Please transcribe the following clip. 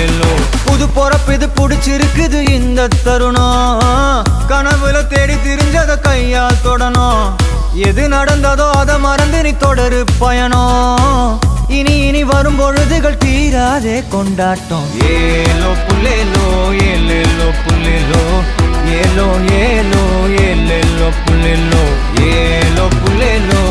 ஏலேலோ. புது பொறப்பு இது புடிச்சிருக்குது இந்த தருணம், கனவுல தேடி திரிஞ்சத கையால் தொடணும். எது நடந்ததோ அதை மறந்து நீ தொடரு பயணம். இனி இனி வரும் பொழுதுகள் தீராதே கொண்டாட்டம். ஏலோ புல்லேலோ ஏலேலோ புல்லேலோ, ஏலோ ஏலோ ஏலேலோ புல்லேலோ, ஏலோ புல்லேலோ